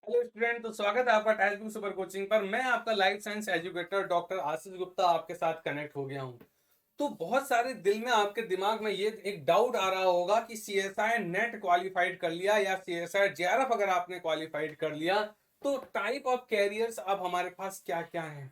Hello student, तो स्वागत है आपका टेस्ट बुक सुपर कोचिंग पर। मैं आपका life science educator doctor Ashish Gupta आपके साथ कनेक्ट हो गया हूं। तो बहुत सारे दिल में आपके दिमाग में ये एक डाउट आ रहा होगा कि सीएसआई नेट क्वालिफाइड कर लिया या सीएसआई जेआरएफ अगर आपने क्वालिफाइड कर लिया तो टाइप ऑफ कैरियर्स अब हमारे पास क्या क्या है।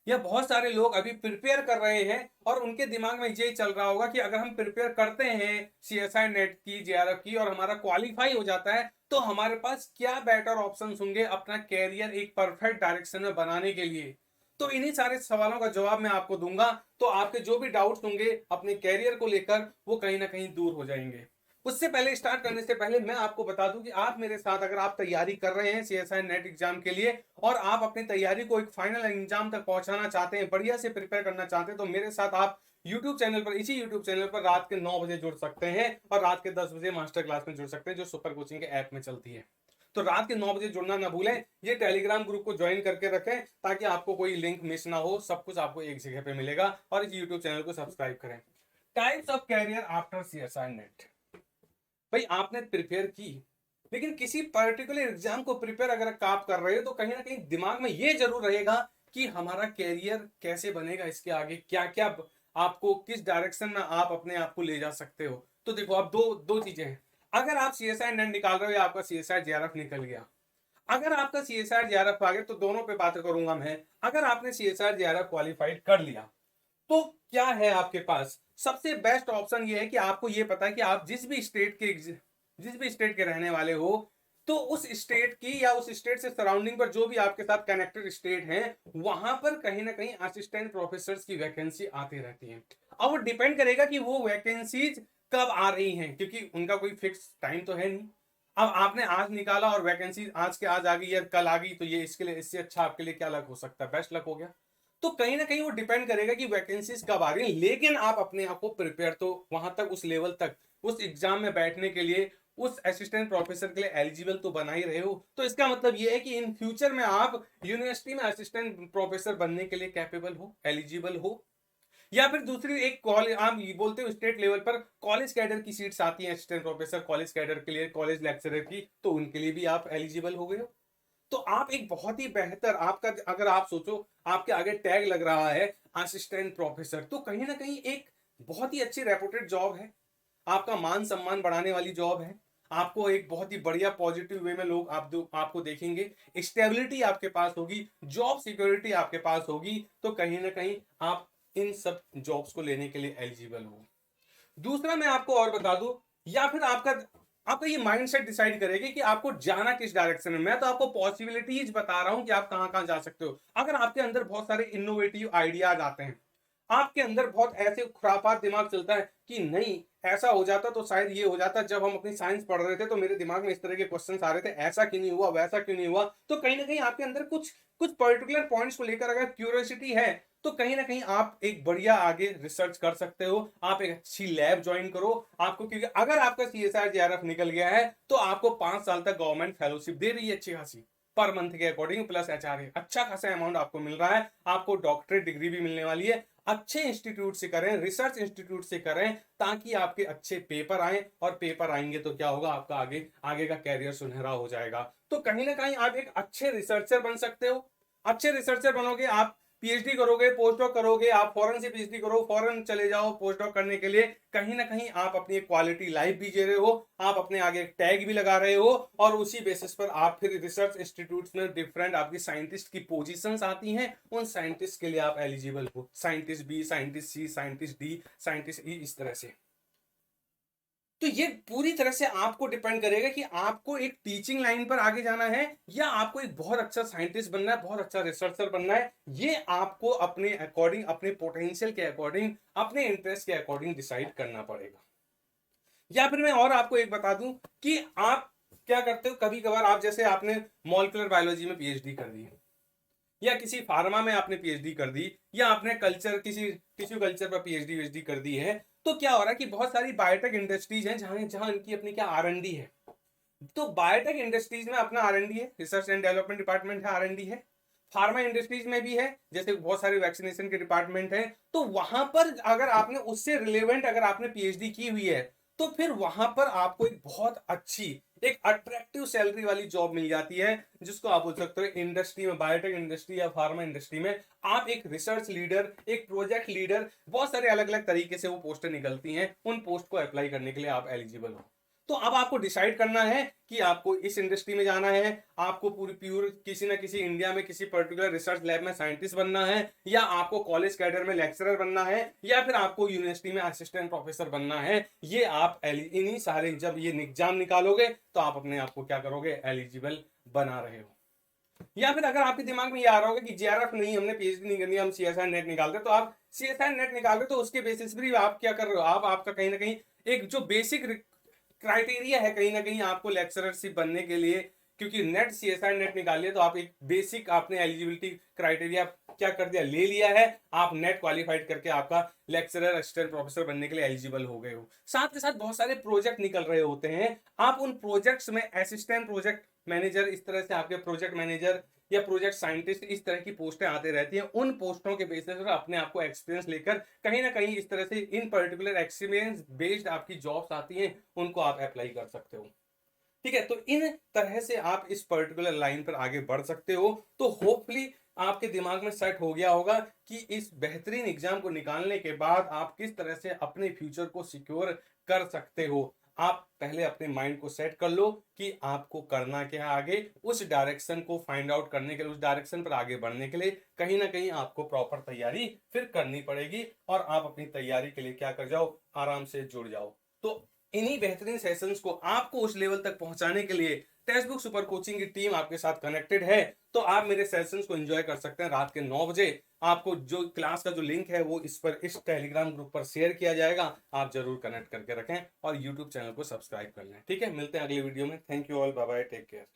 या बहुत सारे लोग अभी प्रिपेयर कर रहे हैं और उनके दिमाग में यही चल रहा होगा कि अगर हम प्रिपेयर करते हैं सीएसआई नेट की जेआरएफ की और हमारा क्वालिफाई हो जाता है तो हमारे पास क्या बेटर ऑप्शंस होंगे अपना कैरियर एक परफेक्ट डायरेक्शन में बनाने के लिए। तो इन्हीं सारे सवालों का जवाब मैं आपको दूंगा, तो आपके जो भी डाउट्स होंगे अपने कैरियर को लेकर वो कहीं ना कहीं दूर हो जाएंगे। उससे पहले स्टार्ट करने से पहले मैं आपको बता दूं कि आप मेरे साथ अगर आप तैयारी कर रहे हैं सीएसआई नेट एग्जाम के लिए और आप अपनी तैयारी को एक फाइनल एग्जाम तक पहुंचाना चाहते हैं, बढ़िया से प्रिपेयर करना चाहते हैं, तो मेरे साथ आप यूट्यूब चैनल पर, इसी यूट्यूब चैनल पर रात के 9 बजे जुड़ सकते हैं और रात के 10 बजे मास्टर क्लास में जुड़ सकते हैं जो सुपर कोचिंग के ऐप में चलती है। तो रात के 9 बजे जुड़ना ना भूलें, ये टेलीग्राम ग्रुप को ज्वाइन करके रखें ताकि आपको कोई लिंक मिस ना हो, सब कुछ आपको एक जगह पे मिलेगा। और इस यूट्यूब चैनल को सब्सक्राइब करें। Types of career after CSI NET. भाई आपने प्रिपेयर की, लेकिन किसी पर्टिकुलर एग्जाम को प्रिपेयर अगर आप कर रहे हो तो कहीं ना कहीं दिमाग में ये जरूर रहेगा कि हमारा कैरियर कैसे बनेगा, इसके आगे क्या क्या आपको किस डायरेक्शन में आप अपने आप को ले जा सकते हो। तो देखो, अब दो दो चीजें हैं। अगर आप सीएसआई नेट निकाल रहे हो या आपका सीएसआई जेआरएफ निकल गया, अगर आपका सीएसआई जेआरएफ आ गया तो दोनों पे बात करूंगा मैं। अगर आपने सीएसआई जेआरएफ क्वालिफाइड कर लिया तो क्या है आपके पास सबसे बेस्ट ऑप्शन? ये है कि आपको ये पता है कि आप जिस भी स्टेट के रहने वाले हो, तो उस स्टेट की या उस स्टेट से सराउंडिंग पर जो भी आपके साथ कनेक्टेड स्टेट हैं वहां पर कहीं ना कहीं असिस्टेंट प्रोफेसर की वैकेंसी आती रहती है। अब वो डिपेंड करेगा कि वो वैकेंसीज कब आ रही हैं, क्योंकि उनका कोई फिक्स टाइम तो है नहीं। अब आपने आज निकाला और वैकेंसी आज के आज आ गई या कल आ गई, तो ये इसके लिए, इससे अच्छा आपके लिए क्या लक हो सकता है? बेस्ट लक हो गया। तो कहीं ना कहीं वो डिपेंड करेगा कि वैकेंसीज कब आ रही है, लेकिन आप अपने आप को प्रिपेयर तो वहां तक, उस लेवल तक, उस एग्जाम में बैठने के लिए, उस असिस्टेंट प्रोफेसर के लिए एलिजिबल तो बना ही रहे हो। तो इसका मतलब ये है कि इन फ्यूचर में आप यूनिवर्सिटी में असिस्टेंट प्रोफेसर बनने के लिए कैपेबल हो, एलिजिबल हो। या फिर दूसरी एक कॉलेज, आप ये बोलते हो स्टेट लेवल पर कॉलेज कैडर की सीट्स आती हैं असिस्टेंट प्रोफेसर कॉलेज कैडर के लिए, कॉलेज लेक्चरर की, तो उनके लिए भी आप एलिजिबल हो गए हो। तो आप एक बहुत ही बेहतर, आपका अगर आप सोचो आपके आगे टैग लग रहा है असिस्टेंट प्रोफेसर, तो कहीं ना कहीं एक बहुत ही अच्छी रेपुटेड जॉब है, आपका मान सम्मान बढ़ाने वाली जॉब है। आपको एक बहुत ही बढ़िया पॉजिटिव वे में लोग आपको देखेंगे, स्टेबिलिटी आपके पास होगी, जॉब सिक्योरिटी आपके पास होगी, तो कहीं ना कहीं आप इन सब जॉब्स को लेने के लिए एलिजिबल हो। दूसरा मैं आपको और बता दूं, या फिर आपका आपका ये माइंडसेट डिसाइड करेगी कि आपको जाना किस डायरेक्शन में। मैं तो आपको पॉसिबिलिटीज बता रहा हूं कि आप कहां कहां जा सकते हो। अगर आपके अंदर बहुत सारे इनोवेटिव आइडियाज आते हैं, आपके अंदर बहुत ऐसे खुरापात दिमाग चलता है कि नहीं ऐसा हो जाता तो शायद ये हो जाता, जब हम अपनी साइंस पढ़ रहे थे तो मेरे दिमाग में इस तरह के क्वेश्चंस आ रहे थे, ऐसा क्यों नहीं हुआ, वैसा क्यों नहीं हुआ। तो कहीं ना कहीं आपके अंदर कुछ कुछ पर्टिकुलर पॉइंट्स को लेकर अगर क्यूरियोसिटी है तो कहीं ना कहीं आप एक बढ़िया आगे रिसर्च कर सकते हो। आप एक अच्छी लैब ज्वाइन करो आपको, क्योंकि अगर आपका सीएसआर जेआरएफ निकल गया है तो आपको 5 साल तक गवर्नमेंट फेलोशिप दे रही है अच्छी खासी, पर मंथ के अकॉर्डिंग, प्लस एचआरए अच्छा खासा अमाउंट आपको मिल रहा है। आपको डॉक्टरेट डिग्री भी मिलने वाली है। अच्छे इंस्टीट्यूट से करें, रिसर्च इंस्टीट्यूट से करें, ताकि आपके अच्छे पेपर आए, और पेपर आएंगे तो क्या होगा, आपका आगे आगे का कैरियर सुनहरा हो जाएगा। तो कहीं ना कहीं आप एक अच्छे रिसर्चर बन सकते हो। अच्छे रिसर्चर बनोगे आप, पीएचडी करोगे, पोस्ट डॉक करोगे, आप फॉरेन से पीएचडी करो, फॉरेन चले जाओ पोस्ट डॉक करने के लिए, कहीं ना कहीं आप अपनी क्वालिटी लाइफ भी जी रहे हो, आप अपने आगे टैग भी लगा रहे हो, और उसी बेसिस पर आप फिर रिसर्च इंस्टीट्यूट्स में डिफरेंट आपकी साइंटिस्ट की पोजीशंस आती हैं, उन साइंटिस्ट के लिए आप एलिजिबल हो, scientist B, scientist C, scientist D, scientist E, इस तरह से। तो ये पूरी तरह से आपको डिपेंड करेगा कि आपको एक टीचिंग लाइन पर आगे जाना है या आपको एक बहुत अच्छा साइंटिस्ट बनना है, बहुत अच्छा रिसर्चर बनना है। ये आपको अपने अकॉर्डिंग, अपने पोटेंशियल के अकॉर्डिंग, अपने इंटरेस्ट के अकॉर्डिंग डिसाइड करना पड़ेगा। या फिर मैं और आपको एक बता दूं कि आप क्या करते हो, कभी कभार आप, जैसे आपने मॉलिक्यूलर बायोलॉजी में पीएचडी कर दी, या किसी फार्मा में आपने पीएचडी कर दी, या आपने कल्चर, किसी टिश्यू कल्चर पर पीएचडी वीएचडी कर दी है, तो क्या हो रहा है कि बहुत सारी बायोटेक इंडस्ट्रीज हैं जहां जहां इनकी अपनी क्या आर&डी है। तो बायोटेक इंडस्ट्रीज में अपना आर&डी है, रिसर्च एंड डेवलपमेंट डिपार्टमेंट है, आर&डी है। फार्मा इंडस्ट्रीज में भी है, जैसे बहुत सारे वैक्सीनेशन के डिपार्टमेंट है। तो वहां पर अगर आपने उससे रिलेवेंट अगर आपने पीएचडी की हुई है, तो फिर वहां पर आपको एक बहुत अच्छी एक अट्रैक्टिव सैलरी वाली जॉब मिल जाती है, जिसको आप बोल सकते हो इंडस्ट्री में, बायोटेक इंडस्ट्री या फार्मा इंडस्ट्री में आप एक रिसर्च लीडर, एक प्रोजेक्ट लीडर, बहुत सारे अलग अलग तरीके से वो पोस्टें निकलती हैं, उन पोस्ट को अप्लाई करने के लिए आप एलिजिबल हो। तो अब आपको डिसाइड करना है कि आपको इस इंडस्ट्री में जाना है, आपको पूरी प्योर किसी ना किसी इंडिया में किसी पर्टिकुलर रिसर्च लैब में साइंटिस्ट बनना है, या आपको कॉलेज कैडर में लेक्चरर बनना है, या फिर आपको यूनिवर्सिटी में असिस्टेंट प्रोफेसर बनना है। ये आप इन्हीं सारे जब ये एग्जाम निकालोगे तो आप अपने आप को क्या करोगे, एलिजिबल बना रहे हो। या फिर अगर आपके दिमाग में ये आ रहा होगा कि जेआरएफ नहीं, हमने पीएचडी नहीं करनी, हम सीएसआई नेट निकाल रहे, तो आप सीएसआई नेट निकाल रहे, तो उसके बेसिस पर आप क्या कर रहे हो, आप आपका कहीं ना कहीं एक जो बेसिक क्राइटेरिया है कहीं ना कहीं आपको लेक्चररशिप बनने के लिए, क्योंकि नेट सीएसआई नेट निकाल लिया तो आप एक बेसिक आपने एलिजिबिलिटी क्राइटेरिया क्या कर दिया, ले लिया है, आप नेट क्वालिफाइड करके आपका लेक्चरर असिस्टेंट प्रोफेसर बनने के लिए एलिजिबल हो गए हो। साथ के साथ बहुत सारे प्रोजेक्ट निकल रहे होते हैं, आप उन प्रोजेक्ट्स में असिस्टेंट प्रोजेक्ट मैनेजर, इस तरह से आपके प्रोजेक्ट मैनेजर या प्रोजेक्ट साइंटिस्ट, इस तरह की पोस्टें आते रहती हैं। उन पोस्टों के बेसिस पर अपने आप को एक्सपीरियंस लेकर कहीं ना कहीं इस तरह से इन पर्टिकुलर एक्सपीरियंस बेस्ड आपकी जॉब्स आती हैं, उनको आप अप्लाई कर सकते हो। ठीक है, तो इन तरह से आप इस पर्टिकुलर लाइन पर आगे बढ़ सकते हो। तो होपफुली आपके दिमाग में सेट हो गया होगा कि इस बेहतरीन एग्जाम को निकालने के बाद आप किस तरह से अपने फ्यूचर को सिक्योर कर सकते हो। आप पहले अपने माइंड को सेट कर लो कि आपको करना क्या है आगे, उस डायरेक्शन को फाइंड आउट करने के लिए, उस डायरेक्शन पर आगे बढ़ने के लिए कहीं ना कहीं आपको प्रॉपर तैयारी फिर करनी पड़ेगी, और आप अपनी तैयारी के लिए क्या कर जाओ, आराम से जुड़ जाओ। तो इन्हीं बेहतरीन सेशंस को आपको उस लेवल तक पहुंचाने के लिए टेक्स्ट बुक सुपर कोचिंग की टीम आपके साथ कनेक्टेड है। तो आप मेरे सेशंस को एंजॉय कर सकते हैं रात के 9 बजे। आपको जो क्लास का जो लिंक है वो इस टेलीग्राम ग्रुप पर शेयर किया जाएगा, आप जरूर कनेक्ट करके रखें और यूट्यूब चैनल को सब्सक्राइब कर लें। ठीक है, मिलते हैं अगले वीडियो में। Thank you all, bye bye, take care.